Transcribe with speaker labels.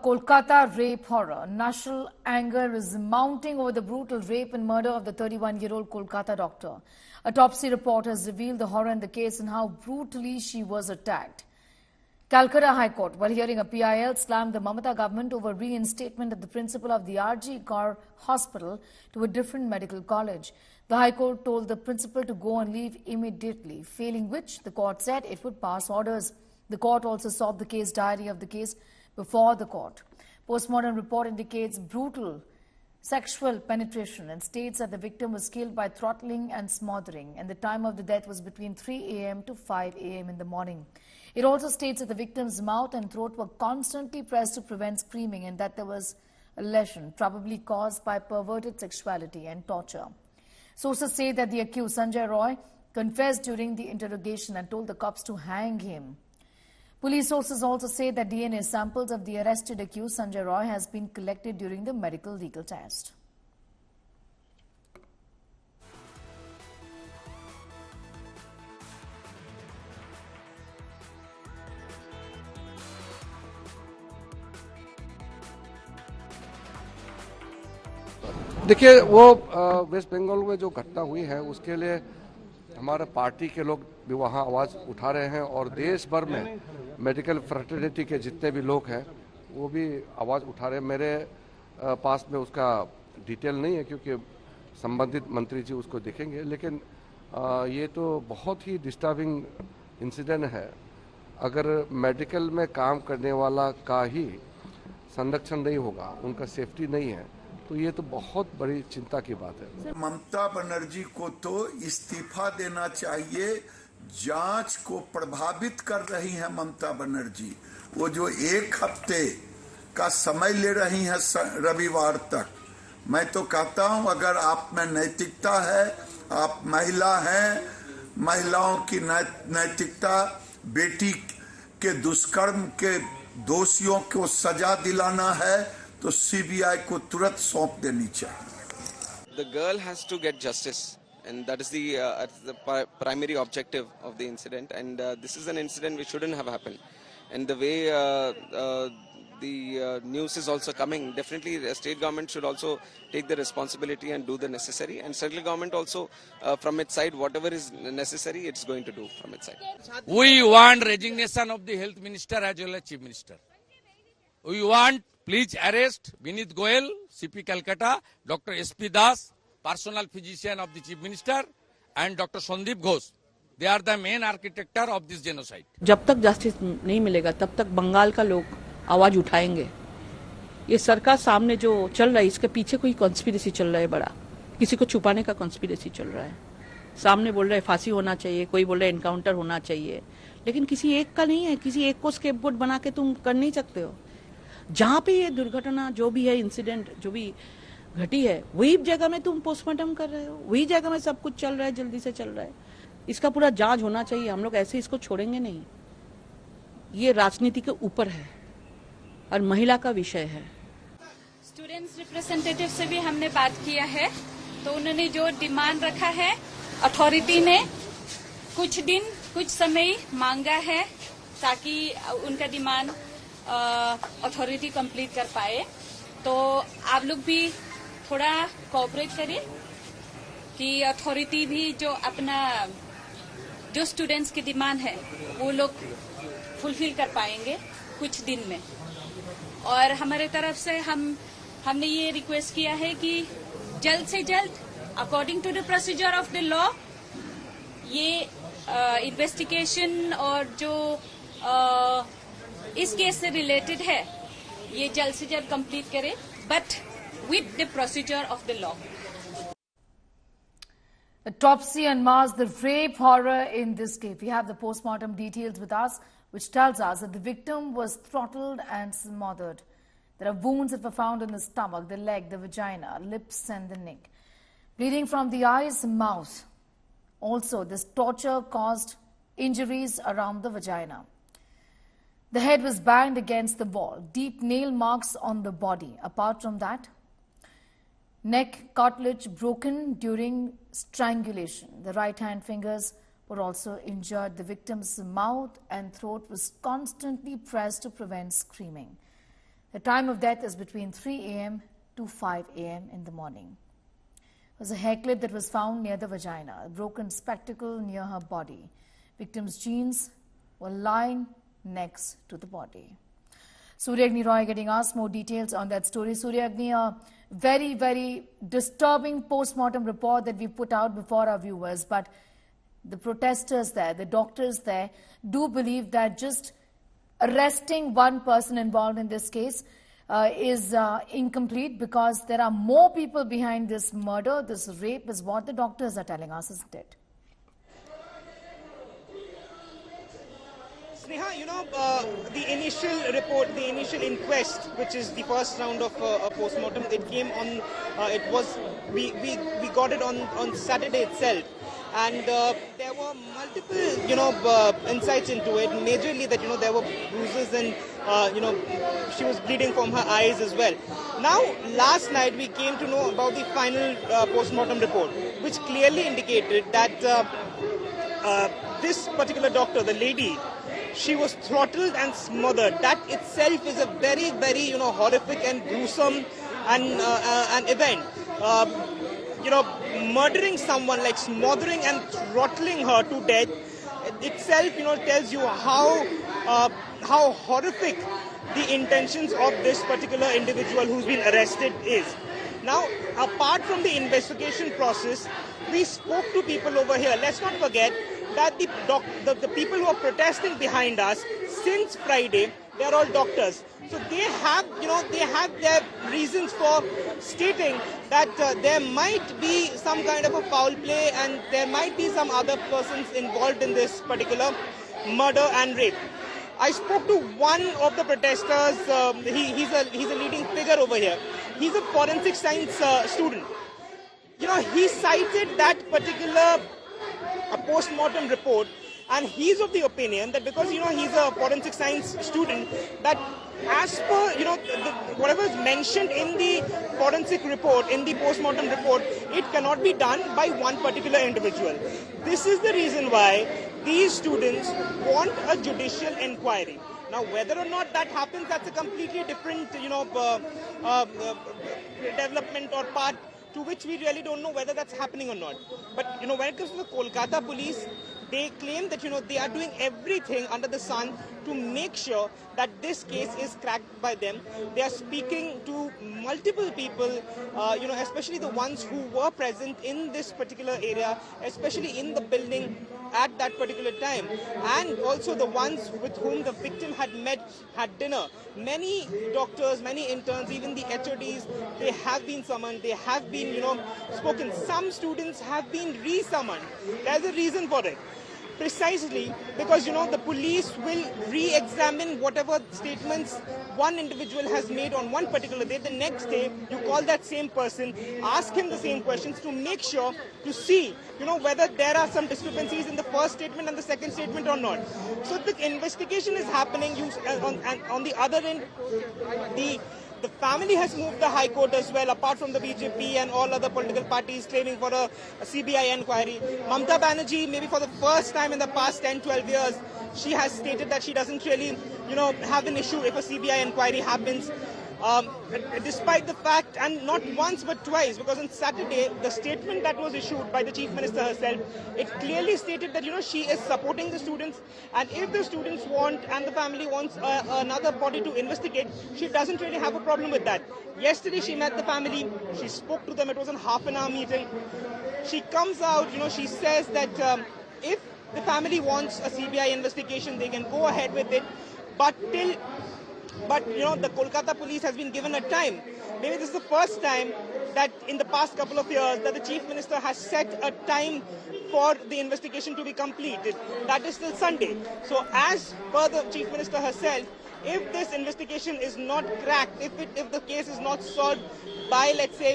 Speaker 1: Kolkata rape horror. National anger is mounting over the brutal rape and murder of the 31-year-old Kolkata doctor. Autopsy report has revealed the horror in the case and how brutally she was attacked. Calcutta High Court, while hearing a PIL, slammed the Mamata government over reinstatement of the principal of the RG Kar Hospital to a different medical college. The High Court told the principal to go on leave immediately, failing which the court said it would pass orders. The court also sought the case diary of the case before the court. Postmortem report indicates brutal sexual penetration and states that the victim was killed by throttling and smothering, and the time of the death was between 3 a.m. to 5 a.m. in the morning. It also states that the victim's mouth and throat were constantly pressed to prevent screaming and that there was a lesion probably caused by perverted sexuality and torture. Sources say that the accused, Sanjay Roy, confessed during the interrogation and told the cops to hang him. Police sources also say that DNA samples of the arrested accused, Sanjay Roy, has been collected during the medical legal test.
Speaker 2: देखिए वो waste Bengal में जो घटना हुई है उसके लिए हमारे पार्टी के लोग भी वहाँ आवाज़ उठा रहे हैं और देश भर में मेडिकल फ्रेटर्निटी के जितने भी लोग हैं वो भी आवाज़ उठा रहे हैं। मेरे पास में उसका डिटेल नहीं है क्योंकि संबंधित मंत्री जी उसको देखेंगे, लेकिन ये तो बहुत ही डिस्टर्बिंग इंसिडेंट है। अगर मेडिकल में काम करने वाला का ही संरक्षण नहीं होगा, उनका सेफ्टी नहीं है, तो ये तो बहुत बड़ी चिंता की बात है।
Speaker 3: ममता बनर्जी को तो इस्तीफा देना चाहिए। जांच को प्रभावित कर रही है ममता बनर्जी। वो जो 1 हफ्ते का समय ले रही है रविवार तक, मैं तो कहता हूं अगर आप में नैतिकता है, आप महिला हैं, महिलाओं की नैतिकता, बेटी के दुष्कर्म के दोषियों को सजा दिलाना है तो सीबीआई को तुरंत सौंप देनी चाहिए।
Speaker 4: The girl has to get justice, and that is the primary objective of the incident. And this is an incident which shouldn't have happened. And the way the news is also coming, definitely the state government should also take the responsibility and do the necessary. And central government also, from its side, whatever is necessary, it's going to do from its side.
Speaker 5: We want resignation of the health minister as well as chief minister. We want please arrest Vineet Goyal, CP Calcutta, Dr. SP Das, personal physician of the chief minister, and Dr. Sandeep Ghosh. They are the main architect of this genocide.
Speaker 6: जब तक justice नहीं मिलेगा तब तक बंगाल का लोग आवाज उठाएंगे। ये सरकार सामने जो चल रहा है, इसके पीछे कोई कॉन्स्पिरेसी चल रहा है बड़ा, किसी को छुपाने का कॉन्स्पिरेसी चल रहा है। सामने बोल रहे हैं फांसी होना चाहिए, कोई बोल रहा है एनकाउंटर होना चाहिए, लेकिन किसी एक का नहीं है। किसी एक को स्केपगोट बना के तुम कर नहीं सकते हो। जहां पे ये दुर्घटना जो भी है, इंसिडेंट जो भी घटी है, वही जगह में तुम पोस्टमार्टम कर रहे हो, वही जगह में सब कुछ चल रहा है, जल्दी से चल रहा है। इसका पूरा जांच होना चाहिए। हम लोग ऐसे इसको छोड़ेंगे नहीं। ये राजनीति के ऊपर है और महिला का विषय है।
Speaker 7: स्टूडेंट्स रिप्रेजेंटेटिव से भी हमने बात किया है, तो उन्होंने जो डिमांड रखा है, अथॉरिटी ने कुछ समय मांगा है ताकि उनका डिमांड अथॉरिटी कंप्लीट कर पाए। तो आप लोग भी थोड़ा कोऑपरेट करें कि अथॉरिटी भी जो स्टूडेंट्स की डिमांड है वो लोग फुलफिल कर पाएंगे कुछ दिन में। और हमारे तरफ से हमने ये रिक्वेस्ट किया है कि जल्द से जल्द according to the procedure of the law ये इन्वेस्टिगेशन और जो इस केस से रिलेटेड है ये जल्द से जल्द कंप्लीट करें, but with the procedure of the law.
Speaker 1: Autopsy unmasks the rape horror in this case. We have the postmortem details with us, which tells us that the victim was throttled and smothered. There are wounds that were found in the stomach, the leg, the vagina, lips and the neck. Bleeding from the eyes, mouth. Also, this torture caused injuries around the vagina. The head was banged against the wall. Deep nail marks on the body. Apart from that, neck cartilage broken during strangulation. The right hand fingers were also injured. The victim's mouth and throat was constantly pressed to prevent screaming. The time of death is between 3 a.m. to 5 a.m. in the morning. There was a hair clip that was found near the vagina, a broken spectacle near her body. Victim's jeans were lying next to the body. Surya Agni Roy getting asked more details on that story. Surya Agni, a very, very disturbing post-mortem report that we put out before our viewers, but the protesters there, the doctors there, do believe that just arresting one person involved in this case is incomplete, because there are more people behind this murder, this rape, is what the doctors are telling us, isn't it?
Speaker 8: Sneha, the initial report, the initial inquest, which is the first round of a post-mortem, it came on, we got it on Saturday itself. And there were multiple, insights into it. Majorly that, there were bruises and, she was bleeding from her eyes as well. Now, last night we came to know about the final post-mortem report, which clearly indicated that this particular doctor, the lady, she was throttled and smothered. That itself is a very, very, horrific and gruesome an event. Murdering someone, like smothering and throttling her to death, itself, tells you how horrific the intentions of this particular individual who's been arrested is. Now, apart from the investigation process, we spoke to people over here. Let's not forget that the people who are protesting behind us since Friday, they are all doctors. So they have, their reasons for stating that there might be some kind of a foul play and there might be some other persons involved in this particular murder and rape. I spoke to one of the protesters. He's a leading figure over here. He's a forensic science student. He cited that particular post-mortem report, and he's of the opinion that because, he's a forensic science student, that as per, whatever is mentioned in the forensic report, in the post-mortem report, it cannot be done by one particular individual. This is the reason why these students want a judicial inquiry. Now, whether or not that happens, that's a completely different, development or part to which we really don't know whether that's happening or not. But, when it comes to the Kolkata police, they claim that, they are doing everything under the sun to make sure that this case is cracked by them. They are speaking to multiple people, especially the ones who were present in this particular area, especially in the building at that particular time, and also the ones with whom the victim had met, had dinner. Many doctors, many interns, even the HODs, they have been summoned, they have been, spoken. Some students have been re-summoned. There's a reason for it. Precisely because, the police will re-examine whatever statements one individual has made on one particular day. The next day, you call that same person, ask him the same questions to make sure, to see, whether there are some discrepancies in the first statement and the second statement or not. So the investigation is happening. On the other end, the family has moved the High Court as well, apart from the BJP and all other political parties claiming for a CBI inquiry. Mamata Banerjee, maybe for the first time in the past 10-12 years, she has stated that she doesn't really, have an issue if a CBI inquiry happens. Despite the fact, and not once but twice, because on Saturday, the statement that was issued by the Chief Minister herself, it clearly stated that, she is supporting the students, and if the students want and the family wants another body to investigate, she doesn't really have a problem with that. Yesterday, she met the family, she spoke to them, it was a half-an-hour meeting. She comes out, she says that if the family wants a CBI investigation, they can go ahead with it, but the Kolkata police has been given a time. Maybe this is the first time that in the past couple of years that the Chief Minister has set a time for the investigation to be completed. That is till Sunday. So as per the Chief Minister herself, if this investigation is not cracked, if the case is not solved by, let's say,